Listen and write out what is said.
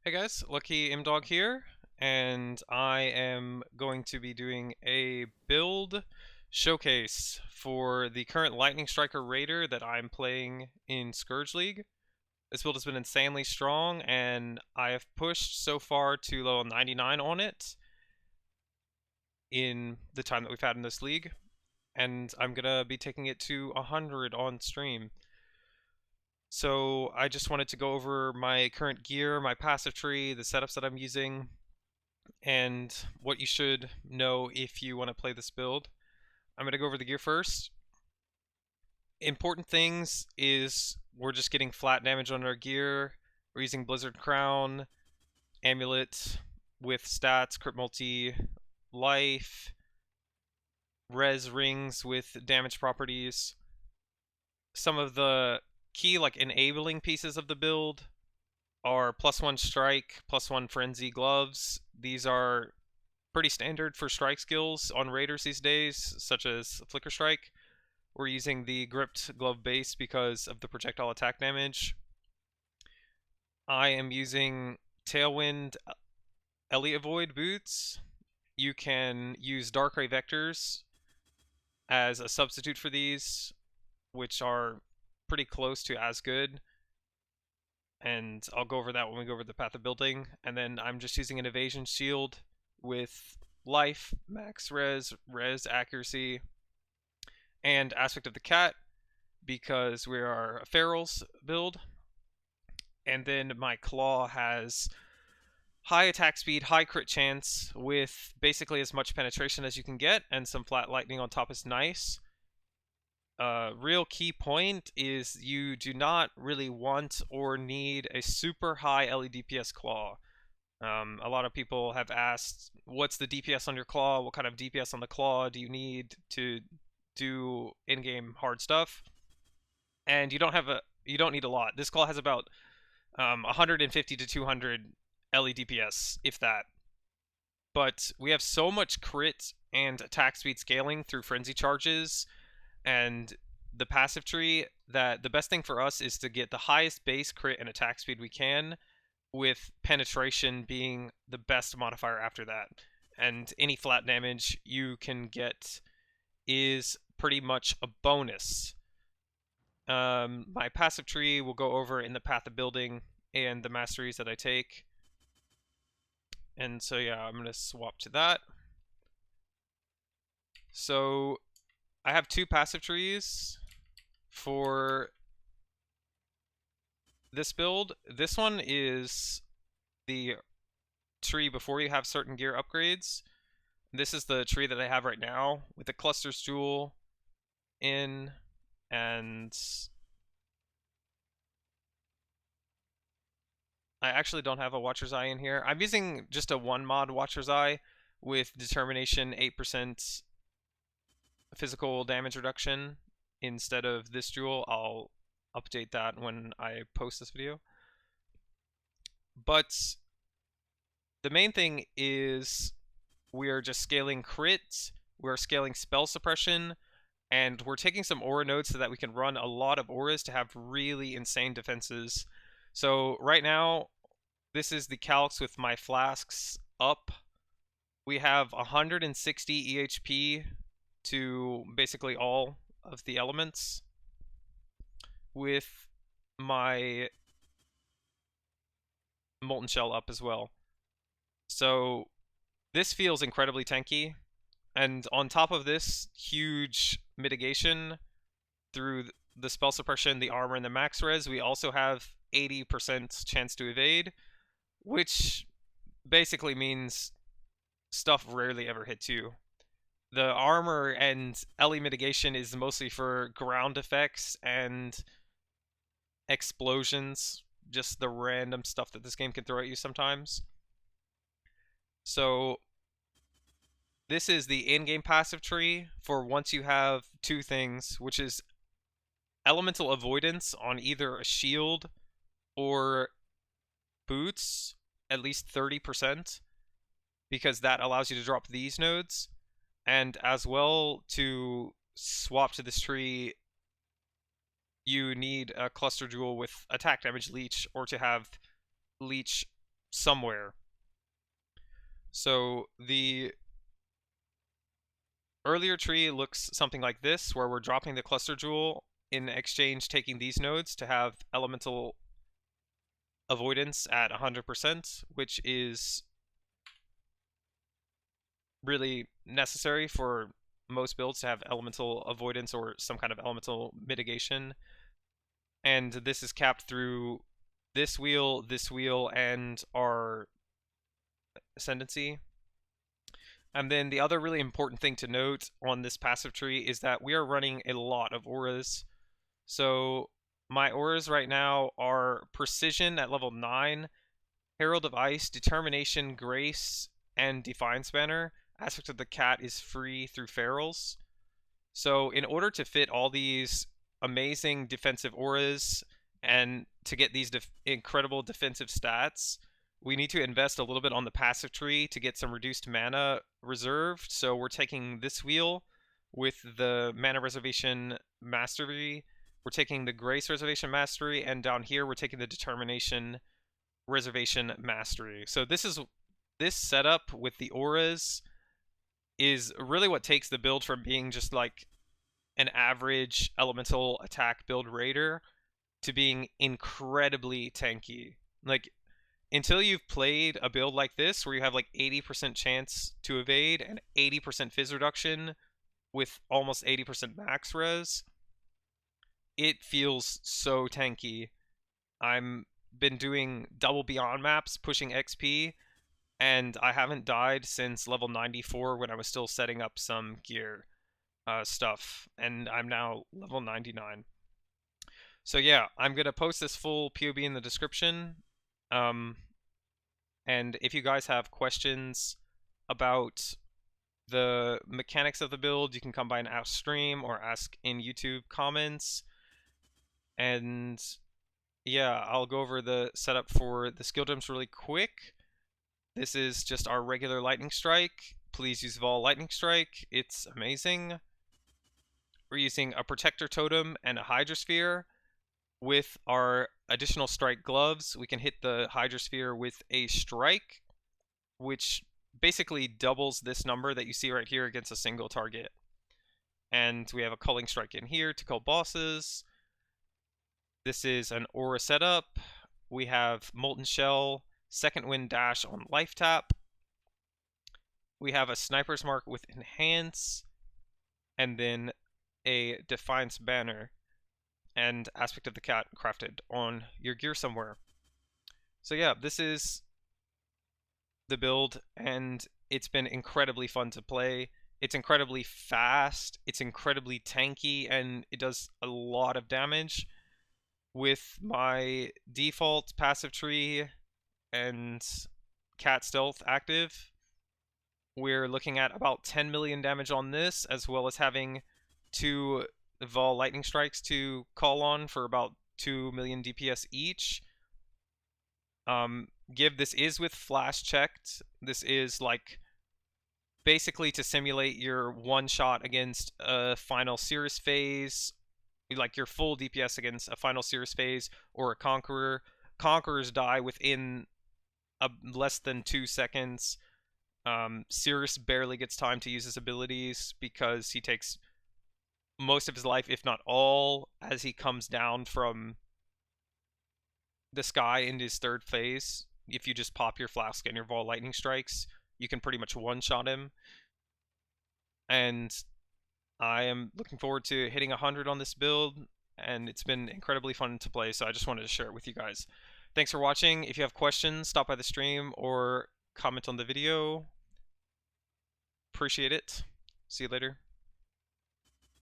Hey guys, Lucky Imdog here, and I am going to be doing a build showcase for the current Lightning Striker Raider that I'm playing in Scourge League. This build has been insanely strong, and I have pushed so far to level 99 on it in the time that we've had in this league, and I'm gonna be taking it to 100 on stream. So I just wanted to go over my current gear, my passive tree, the setups that I'm using, and what you should know if you want to play this build. I'm going to go over the gear first. Important things is we're just getting flat damage on our gear. We're using Blizzard Crown, Amulet with stats, crit multi, life, res rings with damage properties. Some of the key enabling pieces of the build are +1 strike, +1 frenzy gloves. These are pretty standard for strike skills on raiders these days, such as Flicker Strike. We're using the gripped glove base because of the projectile attack damage. I am using Tailwind Elliot Void boots. You can use Darkrai Vectors as a substitute for these, which are pretty close to as good. And I'll go over that when we go over the path of building. And then I'm just using an evasion shield with life, max res, accuracy, and aspect of the cat because we are a ferals build. And then my claw has high attack speed, high crit chance with basically as much penetration as you can get, and some flat lightning on top is nice. Real key point is you do not really want or need a super high LE DPS claw. A lot of people have asked, what's the DPS on your claw? What kind of DPS on the claw do you need to do in-game hard stuff? And you don't need a lot. This claw has about 150 to 200 LE DPS, if that. But we have so much crit and attack speed scaling through frenzy charges and the passive tree that the best thing for us is to get the highest base crit and attack speed we can, with penetration being the best modifier after that. And any flat damage you can get is pretty much a bonus. My passive tree will go over in the path of building and the masteries that I take. And so yeah, I'm going to swap to that. So I have two passive trees for this build. This one is the tree before you have certain gear upgrades. This is the tree that I have right now with the clusters jewel in, and I actually don't have a Watcher's Eye in here. I'm using just a 1 mod Watcher's Eye with determination 8% physical damage reduction instead of this jewel. I'll update that when I post this video. But the main thing is we are just scaling crit, we're scaling spell suppression, and we're taking some aura nodes so that we can run a lot of auras to have really insane defenses. So right now, this is the calcs with my flasks up. We have 160 EHP to basically all of the elements with my Molten Shell up as well. So this feels incredibly tanky. And on top of this huge mitigation through the spell suppression, the armor, and the max res, we also have 80% chance to evade, which basically means stuff rarely ever hits you. The armor and LE mitigation is mostly for ground effects and explosions, just the random stuff that this game can throw at you sometimes. So this is the in-game passive tree for once you have two things, which is elemental avoidance on either a shield or boots, at least 30%, because that allows you to drop these nodes, and as well to swap to this tree you need a cluster jewel with attack damage leech, or to have leech somewhere. So the earlier tree looks something like this, where we're dropping the cluster jewel, in exchange taking these nodes to have elemental avoidance at 100%, which is really necessary for most builds to have elemental avoidance or some kind of elemental mitigation. And this is capped through this wheel, and our ascendancy. And then the other really important thing to note on this passive tree is that we are running a lot of auras. So my auras right now are Precision at level 9, Herald of Ice, Determination, Grace, and Defiance Banner. Aspect of the Cat is free through Ferals. So in order to fit all these amazing defensive auras and to get these incredible defensive stats, we need to invest a little bit on the passive tree to get some reduced mana reserved. So we're taking this wheel with the Mana Reservation Mastery. We're taking the Grace Reservation Mastery, and down here we're taking the Determination Reservation Mastery. So this setup with the auras is really what takes the build from being just like an average elemental attack build raider to being incredibly tanky. Like, until you've played a build like this where you have like 80% chance to evade and 80% fizz reduction with almost 80% max res, it feels so tanky. I'm been doing double beyond maps, pushing XP, and I haven't died since level 94 when I was still setting up some gear stuff, and I'm now level 99. So yeah, I'm gonna post this full POB in the description. And if you guys have questions about the mechanics of the build, you can come by and ask stream or ask in YouTube comments. And yeah, I'll go over the setup for the skill gems really quick. This is just our regular lightning strike. Please use Vol lightning strike. It's amazing. We're using a protector totem and a hydrosphere. With our additional strike gloves, we can hit the hydrosphere with a strike, which basically doubles this number that you see right here against a single target. And we have a culling strike in here to cull bosses. This is an aura setup. We have Molten Shell, Second Wind Dash on life tap. We have a Sniper's Mark with Enhance, and then a Defiance Banner and Aspect of the Cat crafted on your gear somewhere. So yeah, this is the build, and it's been incredibly fun to play. It's incredibly fast, it's incredibly tanky, and it does a lot of damage. With my default passive tree and cat stealth active, we're looking at about 10 million damage on this, as well as having 2 Vol lightning strikes to call on for about 2 million DPS each. This is with flash checked. This is like basically to simulate your one shot against a final Cirrus phase, like your full DPS against a final Cirrus phase or a Conqueror. Conquerors die within less than 2 seconds. Cirrus barely gets time to use his abilities because he takes most of his life, if not all, as he comes down from the sky into his third phase. If you just pop your flask and your Vol lightning strikes, you can pretty much one-shot him. And I am looking forward to hitting 100 on this build, and it's been incredibly fun to play, so I just wanted to share it with you guys. Thanks for watching. If you have questions, stop by the stream or comment on the video. Appreciate it. See you later.